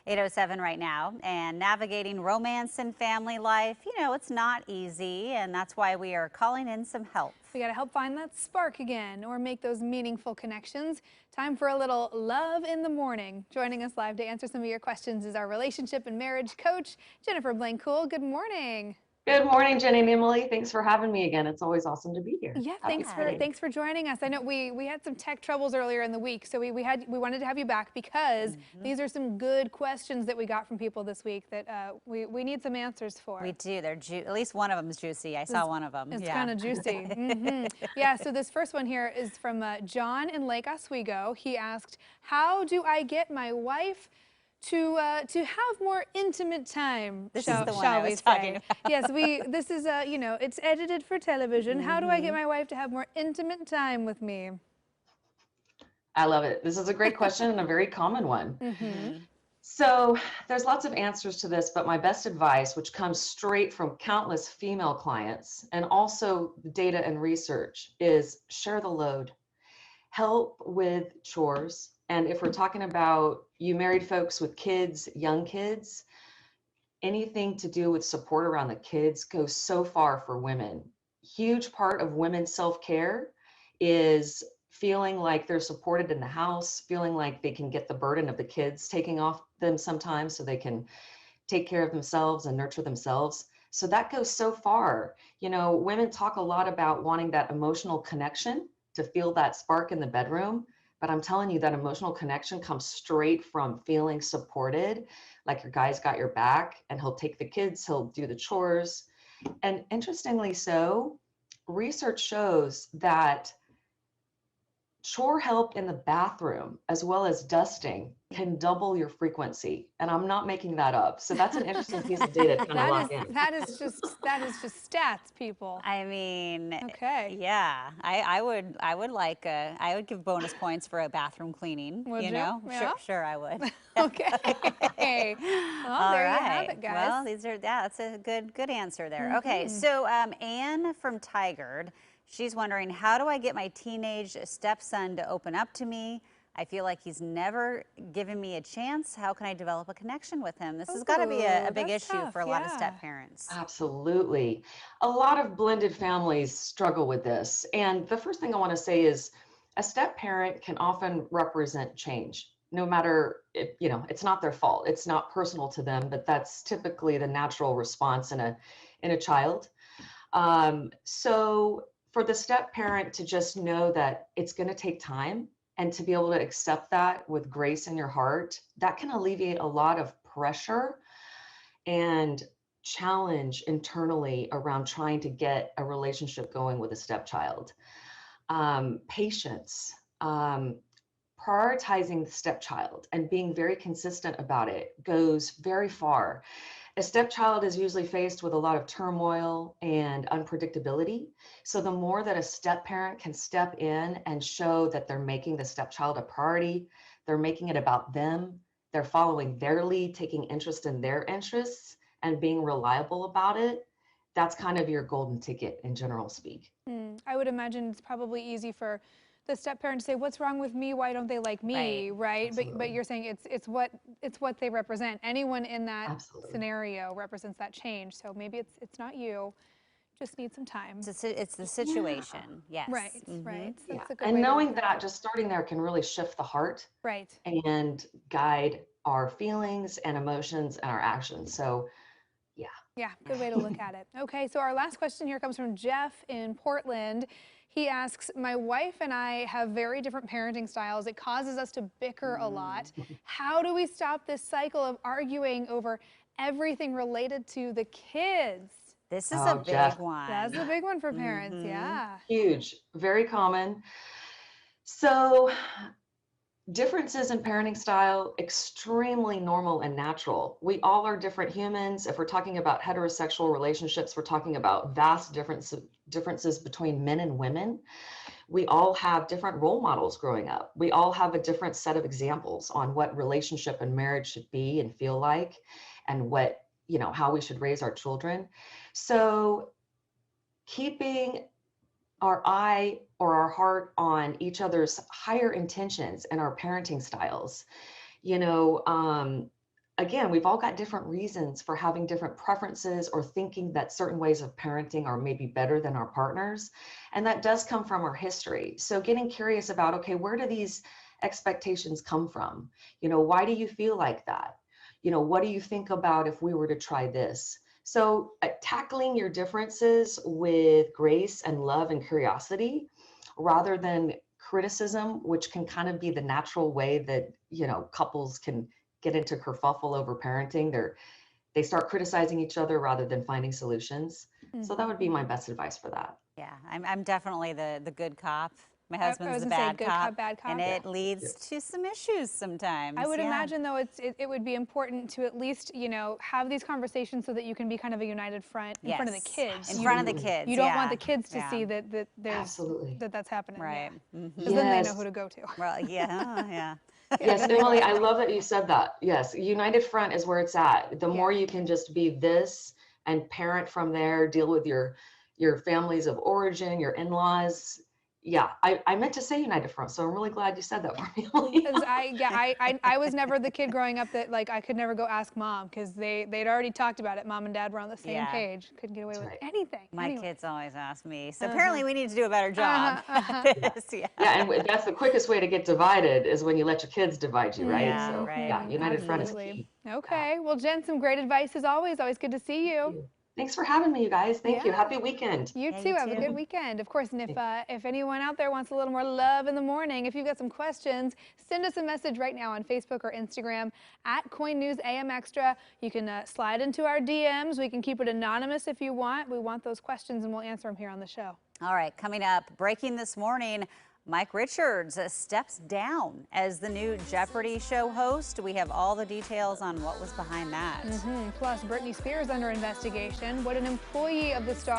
8:07 right now. And navigating romance and family life, it's not easy. And that's why we are calling in some help. We got to help find that spark again or make those meaningful connections. Time for a little love in the morning. Joining us live to answer some of your questions is our relationship and marriage coach, Jennifer Blancool. Good morning. Good morning, Jenny and Emily. Thanks for having me again. It's always awesome to be here. Yeah, Happy Friday. thanks for joining us. I know we had some tech troubles earlier in the week, so we wanted to have you back because these are some good questions that we got from people this week that we need some answers for. We do. They're at least one of them is juicy. I saw one of them. It's kind of juicy. Yeah. So this first one here is from John in Lake Oswego. He asked, "How do I get my wife to have more intimate time?" This is the one I was talking about. Yes, this is it's edited for television. How do I get my wife to have more intimate time with me? I love it. This is a great question and a very common one. So there's lots of answers to this, but my best advice, which comes straight from countless female clients and also data and research, is share the load. Help with chores. And if we're talking about you married folks with kids, young kids, anything to do with support around the kids goes so far for women. Huge part of women's self-care is feeling like they're supported in the house, feeling like they can get the burden of the kids taking off them sometimes so they can take care of themselves and nurture themselves. So that goes so far. Women talk a lot about wanting that emotional connection to feel that spark in the bedroom. But I'm telling you, that emotional connection comes straight from feeling supported, like your guy's got your back and he'll take the kids, he'll do the chores. And interestingly so, research shows that chore help in the bathroom, as well as dusting, can double your frequency. And I'm not making that up. So that's an interesting piece of data to kind of lock in. That is just stats, people. I mean, okay. Yeah, I would give bonus points for a bathroom cleaning. Would you? Yeah? Sure, I would. Okay. Well, there you have it, guys. Well, that's a good answer there. Okay, so Anne from Tigard, she's wondering, how do I get my teenage stepson to open up to me? I feel like he's never given me a chance. How can I develop a connection with him? This has got to be a big issue for a lot of step parents. Absolutely. A lot of blended families struggle with this. And the first thing I want to say is a step parent can often represent change. No matter, it's not their fault. It's not personal to them, but that's typically the natural response in a child. So for the step parent to just know that it's going to take time and to be able to accept that with grace in your heart, that can alleviate a lot of pressure and challenge internally around trying to get a relationship going with a stepchild. Patience, prioritizing the stepchild and being very consistent about it goes very far. A stepchild is usually faced with a lot of turmoil and unpredictability. So the more that a step parent can step in and show that they're making the stepchild a priority, they're making it about them, they're following their lead, taking interest in their interests, and being reliable about it, that's kind of your golden ticket in general speak. I would imagine it's probably easy for the step parent to say, "What's wrong with me? Why don't they like me?" Right? But you're saying it's what they represent. Anyone in that scenario represents that change. So maybe it's not you. Just need some time. It's the situation. Yes. Right. Right. So that's a good and knowing that just starting there can really shift the heart. Right. And guide our feelings and emotions and our actions. So yeah. Yeah, good way to look at it. Okay, so our last question here comes from Jeff in Portland. He asks, "My wife and I have very different parenting styles. It causes us to bicker a lot. How do we stop this cycle of arguing over everything related to the kids?" This is a big one. That's a big one for parents, yeah. Huge, very common. So differences in parenting style, extremely normal and natural. We all are different humans. If we're talking about heterosexual relationships, we're talking about vast differences between men and women. We all have different role models growing up. We all have a different set of examples on what relationship and marriage should be and feel like, and what, how we should raise our children. So keeping our eye or our heart on each other's higher intentions and our parenting styles. again, we've all got different reasons for having different preferences or thinking that certain ways of parenting are maybe better than our partners. And that does come from our history. So getting curious about, okay, where do these expectations come from? Why do you feel like that? What do you think about if we were to try this? So tackling your differences with grace and love and curiosity rather than criticism, which can kind of be the natural way that, couples can get into kerfuffle over parenting. They start criticizing each other rather than finding solutions. So that would be my best advice for that. Yeah, I'm definitely the good cop. My I husband's was the gonna say bad good cop, cop, bad cop. and it leads to some issues sometimes. I would yeah. imagine, though, it would be important to at least, have these conversations so that you can be kind of a united front in front of the kids. In front of the kids. You don't want the kids to see that there's Absolutely. that's happening. Right. Because then they know who to go to. Well, yeah. Yes, Emily, I love that you said that. Yes, united front is where it's at. The more you can just be this and parent from there, deal with your families of origin, your in-laws. Yeah, I meant to say united front, so I'm really glad you said that for me, Emily. Because I was never the kid growing up that I could never go ask mom because they'd already talked about it. Mom and dad were on the same page. Couldn't get away with anything. My kids always ask me. So apparently we need to do a better job. Yeah, and that's the quickest way to get divided is when you let your kids divide you, right? Yeah, So right. yeah, united front is Absolutely. key. Okay. Well, Jen, some great advice as always. Always good to see you. Thanks for having me, you guys. Thank you. Yeah. Happy weekend. You Yeah, too. you Have a too. good weekend. Of course, and if anyone out there wants a little more love in the morning, if you've got some questions, send us a message right now on Facebook or Instagram at Coin News AM Extra. You can slide into our DMs. We can keep it anonymous if you want. We want those questions, and we'll answer them here on the show. All right, coming up, breaking this morning, Mike Richards steps down as the new Jeopardy show host. We have all the details on what was behind that. Plus, Britney Spears under investigation. What an employee of the star